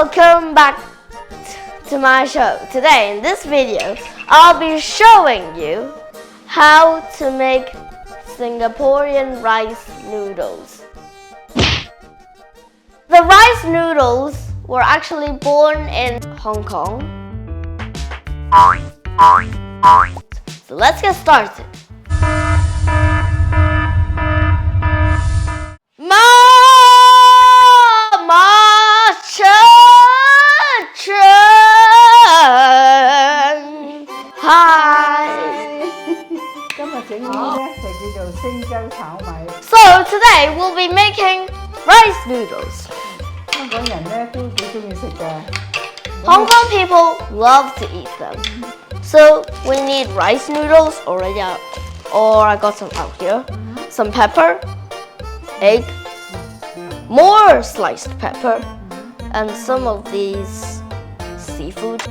Welcome back to my show. Today in this video, I'll be showing you how to make Singaporean rice noodles. The rice noodles were actually born in Hong Kong. So let's get started. So today we'll be making rice noodles. Hong Kong people love to eat them. So we need rice noodles already out, or I got some out here. Some pepper, egg, more sliced pepper, and some of these seafood.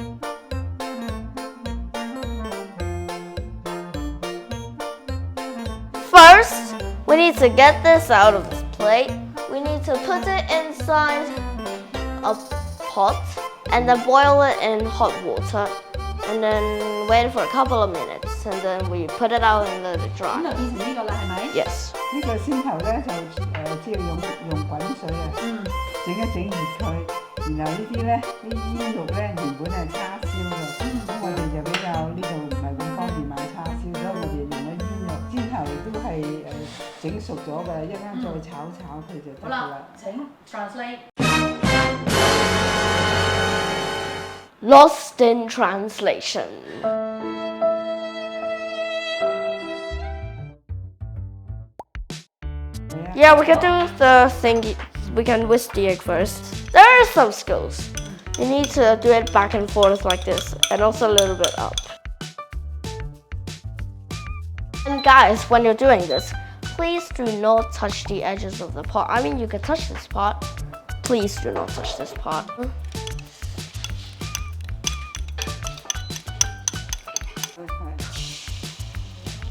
First, we need to get this out of this plate. We need to put it inside a pot and then boil it in hot water and then wait for a couple of minutes and then we put it out and let it dry. Yes. 呢個先頭咧就即係用滾水啊，整一整熱佢，然後呢啲咧啲煙肉咧原本係叉燒嘅，咁我哋就比較呢度唔係咁方便買叉燒，所以我哋用咗煙肉，煎頭都係整熟咗嘅，一陣再炒佢就得㗎啦。請 translate。 Lost in translation. Yeah, we can do the thing. We can whisk the egg first. There are some skills. You need to do it back and forth like this, and also a little bit up. And guys, when you're doing this, please do not touch the edges of the pot. I mean, you can touch this pot. Please do not touch this pot.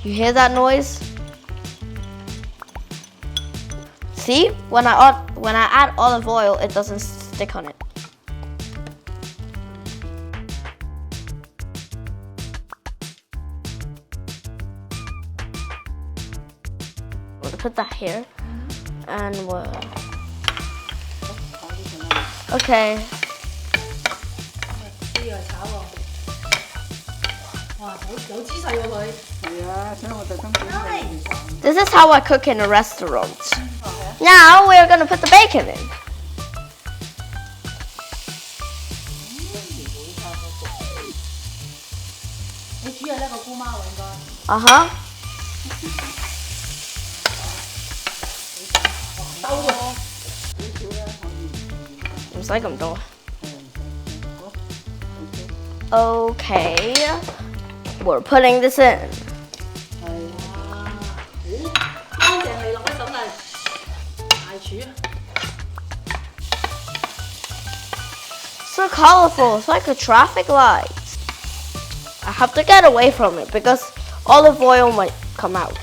You hear that noise? See, when I add olive oil, it doesn't stick on it. We'll put that here, and we'll. Okay. This is how I cook in a restaurant. Now we're gonna put the bacon in. Uh-huh. It's like I'm done. Okay. We're putting this in. So colorful, it's like a traffic light. I have to get away from it because olive oil might come out.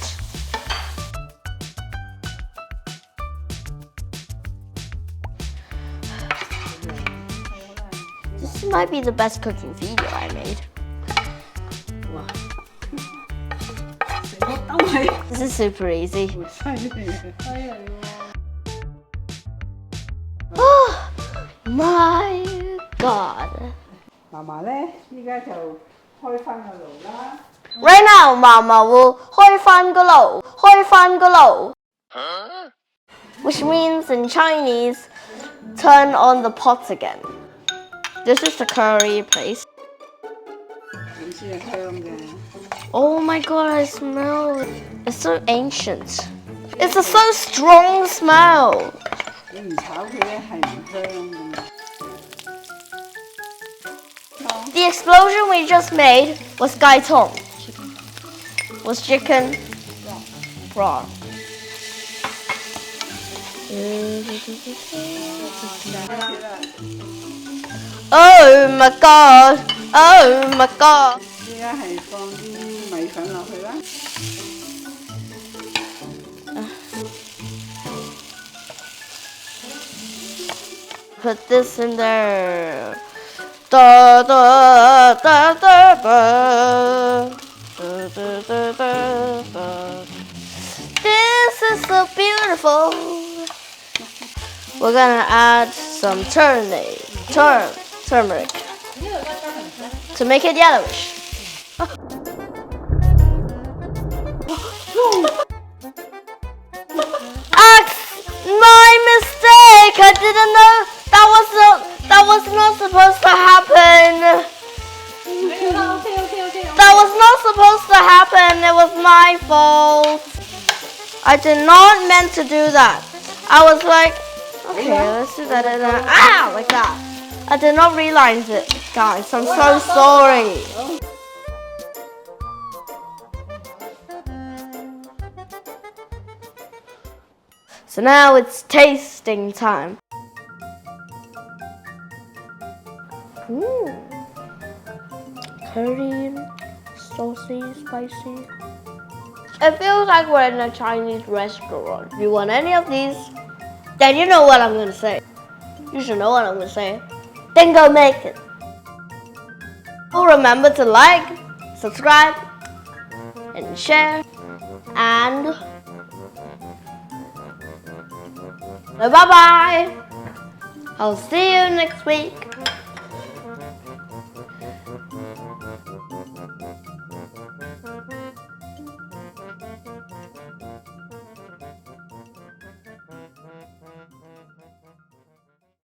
This might be the best cooking video I made. This is super easy. Oh my god. Right now, Mama will 開返個爐, which means in Chinese, turn on the pot again. This is the curry place. Oh my god, I smell it. It's so ancient. It's a so strong smell. The explosion we just made was gai tong. Was chicken raw. Oh my god! Oh my god! 依家係放啲米粉落去啦。put this in there. Da da da da da. Da, da, da, da, da. This is so beautiful. We're gonna add some turmeric to make it yellowish. My mistake. I didn't know that was not supposed to happen. That was not supposed to happen. It was my fault. I did not meant to do that. I was like, okay, let's do that. Like that. I did not realize it, guys. I'm so sorry. So now it's tasting time. Curry, saucy, spicy. It feels like we're in a Chinese restaurant. If you want any of these, then you know what I'm gonna say. You should know what I'm gonna say. Then go make it. Oh, remember to like, subscribe, and share, and bye-bye. I'll see you next week.